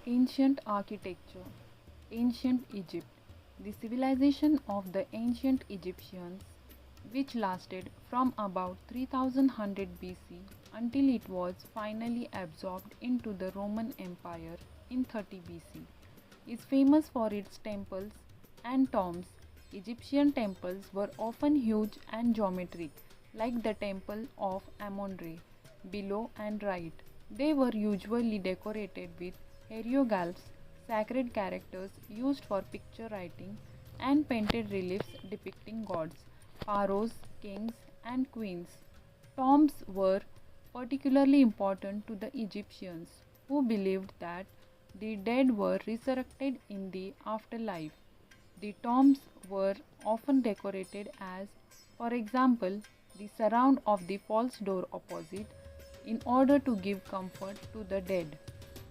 Ancient architecture. Ancient Egypt. The civilization of the ancient Egyptians, which lasted from about 3100 BC until it was finally absorbed into the Roman Empire in 30 BC, is famous for its temples and tombs. Egyptian temples were often huge and geometric, like the Temple of Amun-Re below and right. They were usually decorated with hieroglyphs, sacred characters used for picture writing, and painted reliefs depicting gods, pharaohs, kings, and queens. Tombs were particularly important to the Egyptians, who believed that the dead were resurrected in the afterlife. The tombs were often decorated as, for example, the surround of the false door opposite, in order to give comfort to the dead.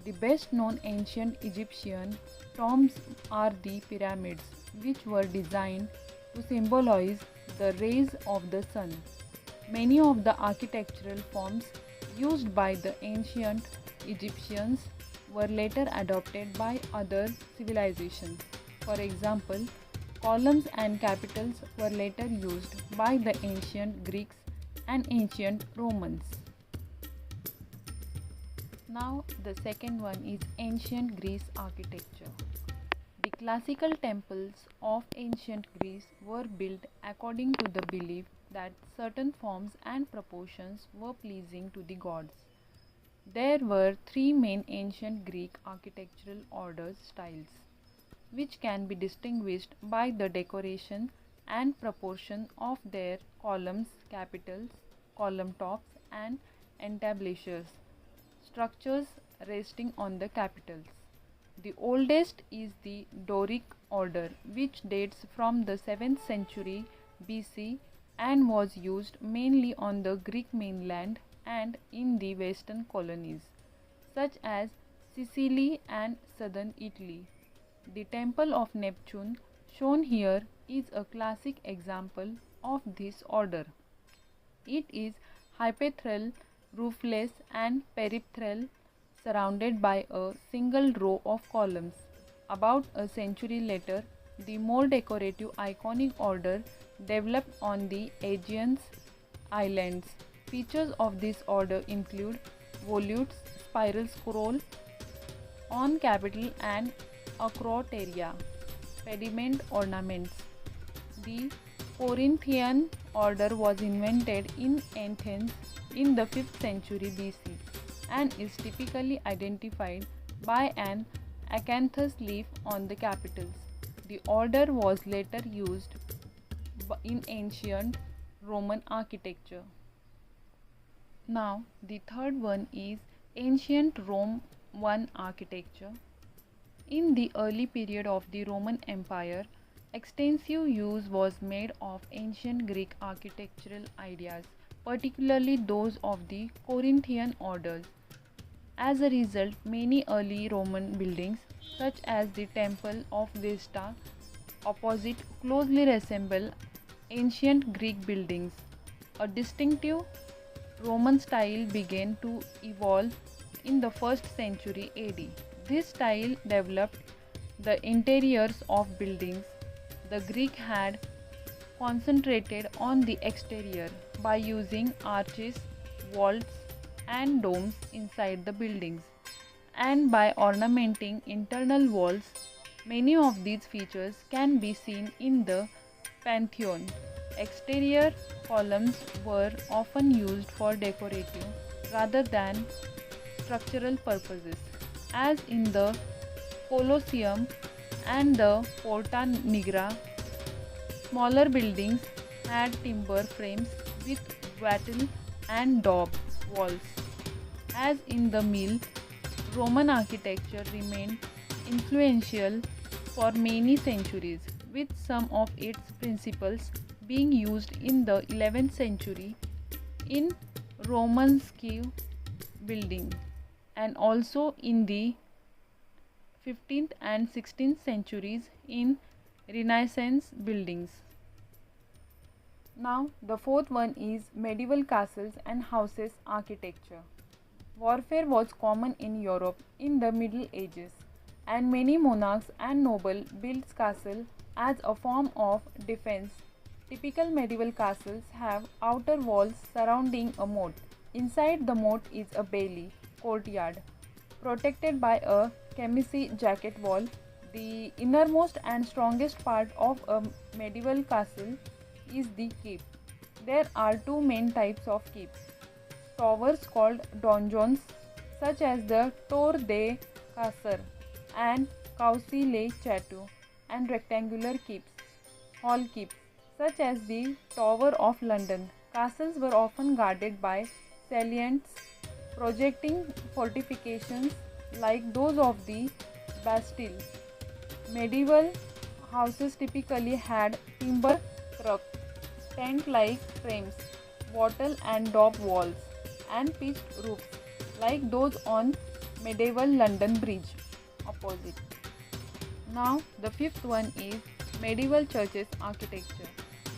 The best known ancient Egyptian tombs are the pyramids, which were designed to symbolize the rays of the sun. Many of the architectural forms used by the ancient Egyptians were later adopted by other civilizations. For example, columns and capitals were later used by the ancient Greeks and ancient Romans. Now, the second one is ancient Greece architecture. The classical temples of ancient Greece were built according to the belief that certain forms and proportions were pleasing to the gods. There were three main ancient Greek architectural orders styles, which can be distinguished by the decoration and proportion of their columns, capitals, column tops, and entablatures, structures resting on the capitals. The oldest is the Doric order, which dates from the 7th century BC and was used mainly on the Greek mainland and in the western colonies, such as Sicily and southern Italy. The Temple of Neptune, shown here, is a classic example of this order. It is hypaethral, roofless, and peripteral, surrounded by a single row of columns. About a century later, the more decorative iconic order developed on the Aegean islands. Features of this order include volutes, spiral scroll on capital, and acroteria, pediment ornaments. The Corinthian order was invented in Athens in the 5th century BC and is typically identified by an acanthus leaf on the capitals. The order was later used in ancient Roman architecture. Now, the third one is ancient Rome I architecture. In the early period of the Roman Empire, extensive use was made of ancient Greek architectural ideas, particularly those of the Corinthian orders. As a result, many early Roman buildings, such as the Temple of Vesta opposite, closely resemble ancient Greek buildings. A distinctive Roman style began to evolve in the 1st century AD. This style developed the interiors of buildings. The Greek had concentrated on the exterior by using arches, vaults, and domes inside the buildings, and by ornamenting internal walls. Many of these features can be seen in the Pantheon. Exterior columns were often used for decorative rather than structural purposes, as in the Colosseum and the Porta Nigra. Smaller buildings had timber frames with wattle and daub walls. As in the Mill, Roman architecture remained influential for many centuries, with some of its principles being used in the 11th century in Romanesque building and also in the 15th and 16th centuries in Renaissance buildings. Now, the fourth one is medieval castles and houses architecture. Warfare was common in Europe in the Middle Ages, and many monarchs and nobles built castles as a form of defense. Typical medieval castles have outer walls surrounding a moat. Inside the moat is a bailey courtyard, protected by a chemisi jacket wall. The innermost and strongest part of a medieval castle is the keep. There are two main types of keeps: towers called donjons, such as the Tour de Casar and Caussy le Chateau, and rectangular keeps, hall keeps, such as the Tower of London. Castles were often guarded by salients, projecting fortifications like those of the Bastille. Medieval houses typically had timber truck, tent-like frames, wattle and daub walls, and pitched roofs like those on medieval London Bridge opposite. Now the fifth one is medieval churches architecture.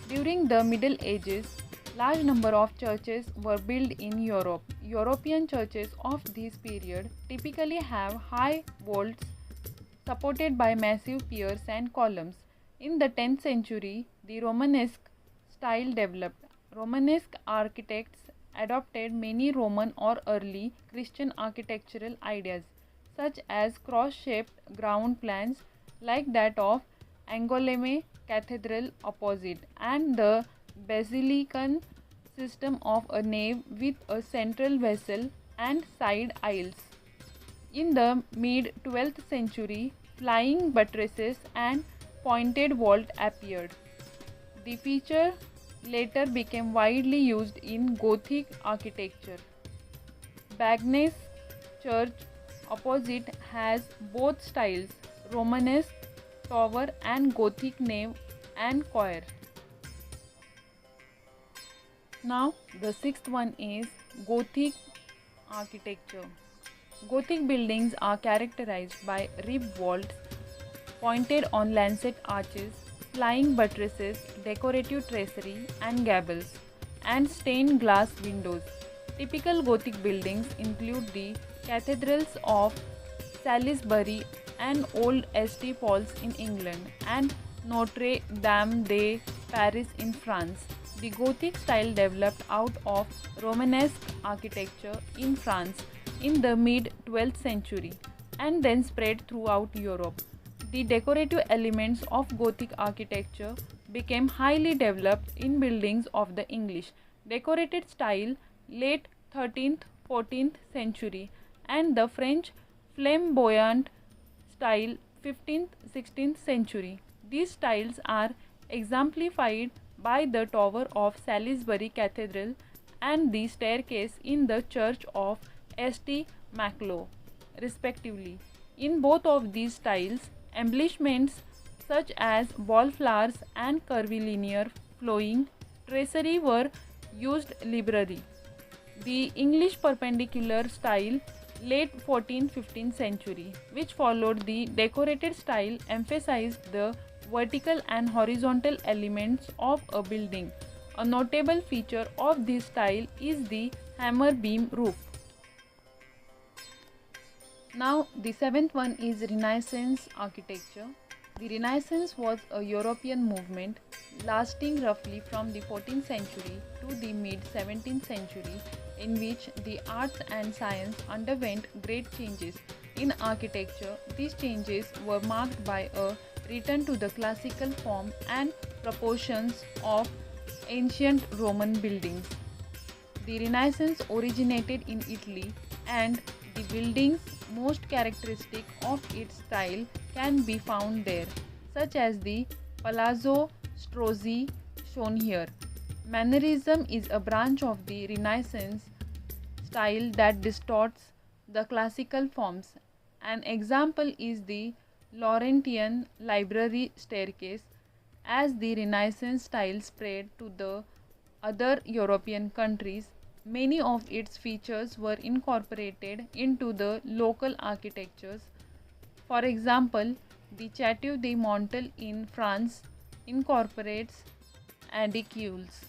During the Middle Ages, large number of churches were built in Europe. European churches of this period typically have high vaults supported by massive piers and columns. In the 10th century, the Romanesque style developed. Romanesque architects adopted many Roman or early Christian architectural ideas, such as cross-shaped ground plans like that of Angoulême Cathedral opposite, and the basilican system of a nave with a central vessel and side aisles. In the mid 12th century, flying buttresses and pointed vault appeared. The feature later became widely used in Gothic architecture. Bagnes Church opposite has both styles, Romanesque tower and Gothic nave and choir. Now the sixth one is Gothic architecture. Gothic buildings are characterized by ribbed vaults, pointed on lancet arches, flying buttresses, decorative tracery and gables, and stained glass windows. Typical Gothic buildings include the cathedrals of Salisbury and Old St. Paul's in England, and Notre Dame de Paris in France. The Gothic style developed out of Romanesque architecture in France in the mid 12th century and then spread throughout Europe. The decorative elements of Gothic architecture became highly developed in buildings of the English decorated style late 13th 14th century and the French flamboyant style 15th 16th century. These styles are exemplified by the tower of Salisbury Cathedral and the staircase in the church of St. Maclo, respectively. In both of these styles, embellishments such as wallflowers and curvilinear flowing tracery were used liberally. The English perpendicular style, late 14th-15th century, which followed the decorated style, emphasized the vertical and horizontal elements of a building. A notable feature of this style is the hammer beam roof. Now the seventh one is Renaissance architecture. The Renaissance was a European movement lasting roughly from the 14th century to the mid 17th century, in which the arts and science underwent great changes. In architecture, these changes were marked by a return to the classical form and proportions of ancient Roman buildings. The Renaissance originated in Italy, and the buildings most characteristic of its style can be found there, such as the Palazzo Strozzi shown here. Mannerism is a branch of the Renaissance style that distorts the classical forms. An example is the Laurentian library staircase. As the Renaissance style spread to the other European countries, many of its features were incorporated into the local architectures. For example, the Château de Montel in France incorporates aedicules.